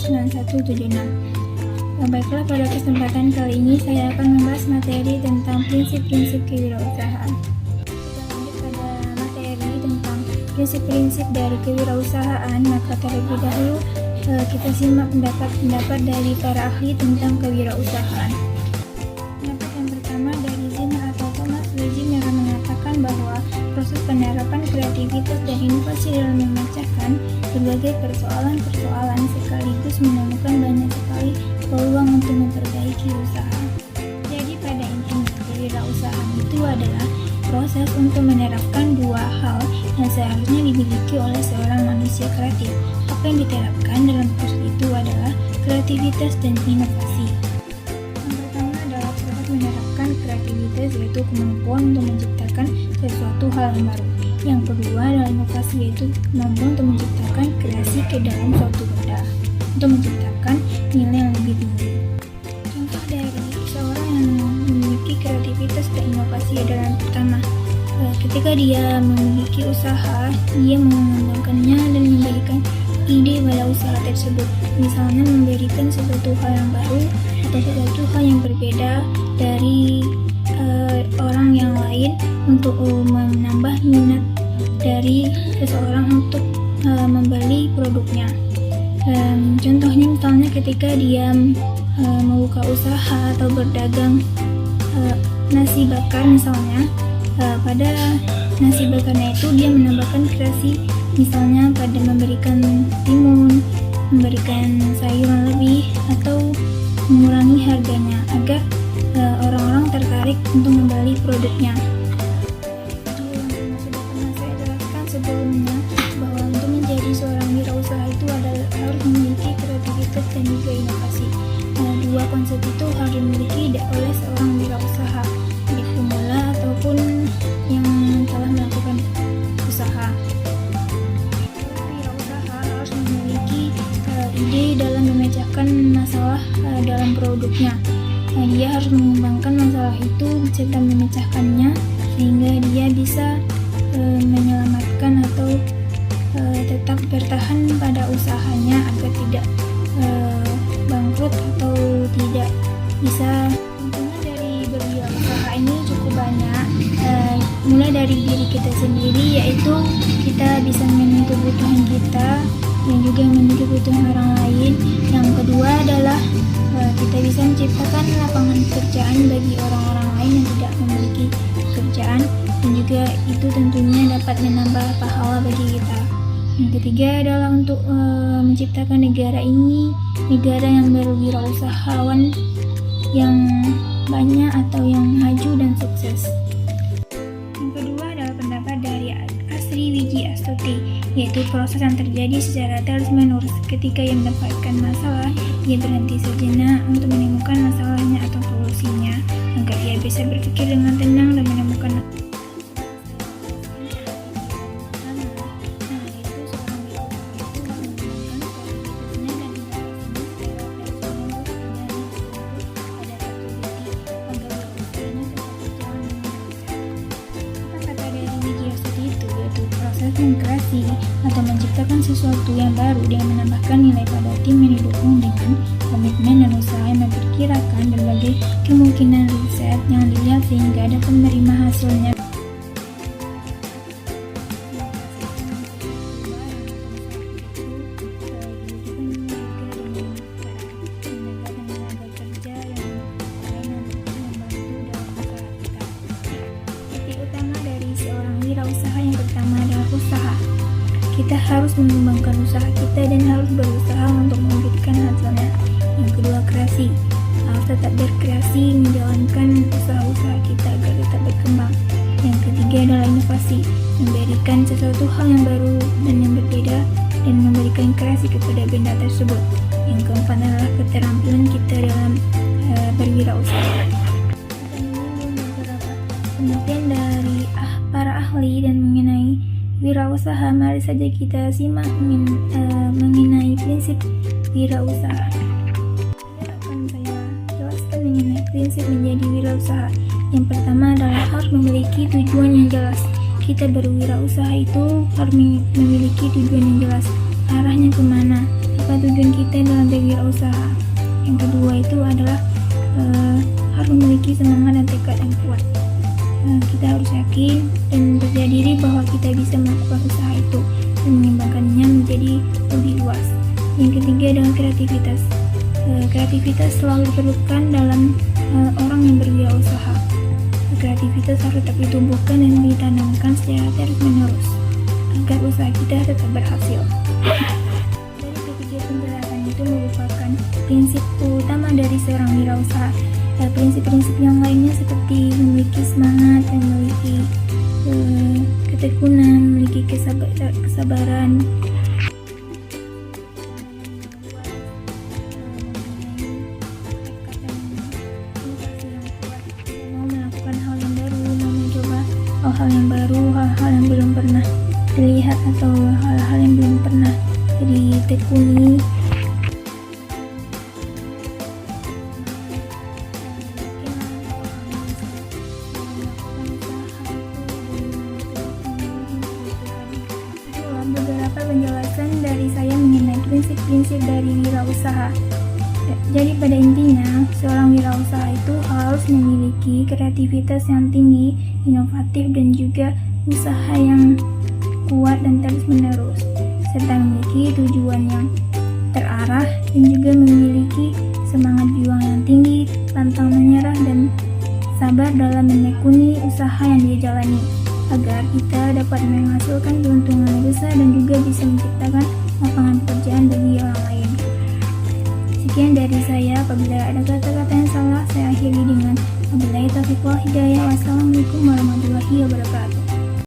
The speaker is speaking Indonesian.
9176. Baiklah, pada kesempatan kali ini saya akan membahas materi tentang prinsip-prinsip kewirausahaan. Kita lanjut pada materi tentang prinsip-prinsip dari kewirausahaan, maka terlebih dahulu kita simak pendapat-pendapat dari para ahli tentang kewirausahaan. Pendapat yang pertama dari Zimmer atau Thomas Legin yang mengatakan bahwa proses penerapan kreativitas dan inovasi dalam memecahkan berbagai persoalan-persoalan sekaligus menemukan banyak sekali peluang untuk memperbaiki usaha. Jadi pada intinya kewirausahaan itu adalah proses untuk menerapkan dua hal yang seharusnya dimiliki oleh seorang manusia kreatif. Apa yang diterapkan dalam proses itu adalah kreativitas dan inovasi. Yang pertama adalah proses menerapkan kreativitas, yaitu kemampuan untuk menciptakan sesuatu hal yang baru. Yang kedua adalah inovasi, yaitu kemampuan untuk menciptakan kreasi ke dalam suatu benda untuk menciptakan nilai yang lebih tinggi. Contoh dari seorang yang memiliki kreativitas dan inovasi adalah yang pertama, ketika dia memiliki usaha, dia mengembangkannya dan memberikan ide pada usaha tersebut, misalnya memberikan sesuatu hal yang baru atau sesuatu hal yang berbeda dari orang yang lain untuk menambah minat dari seseorang untuk membeli produknya. Contohnya misalnya ketika dia membuka usaha atau berdagang nasi bakar misalnya, pada nasi bakarnya itu dia menambahkan kreasi, misalnya pada memberikan timun, memberikan sayuran lebih, atau mengurangi harganya agar orang-orang tertarik untuk membeli produknya. Sudah pernah saya jelaskan sebelumnya bahwa untuk menjadi seorang wirausaha itu adalah harus memiliki kreativitas dan juga inovasi. Dua konsep itu harus dimiliki oleh seorang wirausaha, baik pemula ataupun yang telah melakukan usaha. Wirausaha harus memiliki ide dalam memecahkan masalah dalam produknya. Dia harus mengembangkan masalah itu serta memecahkannya sehingga dia bisa menyelamatkan atau tetap bertahan pada usahanya agar tidak bangkrut atau tidak bisa. Intinya dari berwirausaha ini cukup banyak, mulai dari diri kita sendiri, yaitu kita bisa memenuhi kebutuhan kita dan juga memenuhi kebutuhan orang lain. Yang kedua adalah kita bisa menciptakan lapangan pekerjaan bagi orang-orang lain yang tidak memiliki pekerjaan, dan juga itu tentunya dapat menambah pahala bagi kita. Yang ketiga adalah untuk menciptakan negara ini, negara yang berwirausahawan yang banyak atau yang maju dan sukses. Yang kedua adalah pendapat dari Asri Wijiastuti, yaitu proses yang terjadi secara terus-menerus. Ketika ia mendapatkan masalah, ia berhenti sejenak untuk menemukan masalahnya atau solusinya, agar ia bisa berpikir dengan tenang dan menemukan kreasi atau menciptakan sesuatu yang baru dengan menambahkan nilai pada tim yang didukung dengan komitmen dan usaha yang memperkirakan berbagai kemungkinan riset yang dilihat sehingga dapat menerima hasilnya. Usaha yang pertama adalah usaha. Kita harus mengembangkan usaha kita dan harus berusaha untuk mewujudkan hasilnya. Yang kedua, kreasi. Harus tetap berkreasi menjalankan usaha-usaha kita agar tetap berkembang. Yang ketiga adalah inovasi, memberikan sesuatu hal yang baru dan yang berbeda dan memberikan kreasi kepada benda tersebut. Yang keempat adalah keterampilan kita dalam berwirausaha. Penelitian dari para ahli dan mengenai wirausaha, mari saja kita simak mengenai prinsip wirausaha. Akan saya jelaskan mengenai prinsip menjadi wirausaha. Yang pertama adalah harus memiliki tujuan yang jelas. Kita berwirausaha itu harus memiliki tujuan yang jelas. Arahnya kemana? Apa tujuan kita dalam berwirausaha. Yang kedua itu adalah harus memiliki semangat dan tekad yang kuat. Kita harus yakin dan percaya diri bahwa kita bisa melakukan usaha itu dan mengembangkannya menjadi lebih luas. Yang ketiga adalah kreativitas. Kreativitas selalu diperlukan dalam orang yang berwirausaha. Kreativitas harus tetap ditumbuhkan dan ditanamkan secara terus-menerus agar usaha kita tetap berhasil. Dari ketiga penjelasan itu merupakan prinsip utama dari seorang wirausaha. Prinsip-prinsip yang lainnya seperti memiliki semangat, memiliki ketekunan, memiliki kesabaran, mau melakukan hal yang baru, mau mencoba hal-hal yang baru, hal-hal yang belum pernah dilihat atau hal-hal yang belum pernah ditekuni. Beberapa penjelasan dari saya mengenai prinsip-prinsip dari wirausaha. Jadi pada intinya, seorang wirausaha itu harus memiliki kreativitas yang tinggi, inovatif, dan juga usaha yang kuat dan terus-menerus, serta memiliki tujuan yang terarah dan juga memiliki semangat juang yang tinggi, pantang menyerah, dan sabar dalam menekuni usaha yang dia jalani, agar kita dapat menghasilkan keuntungan yang besar dan juga bisa menciptakan lapangan pekerjaan bagi orang lain. Sekian dari saya. Apabila ada kata-kata yang salah, saya akhiri dengan wabillahi taufiq wal hidayah. Wassalamualaikum warahmatullahi wabarakatuh.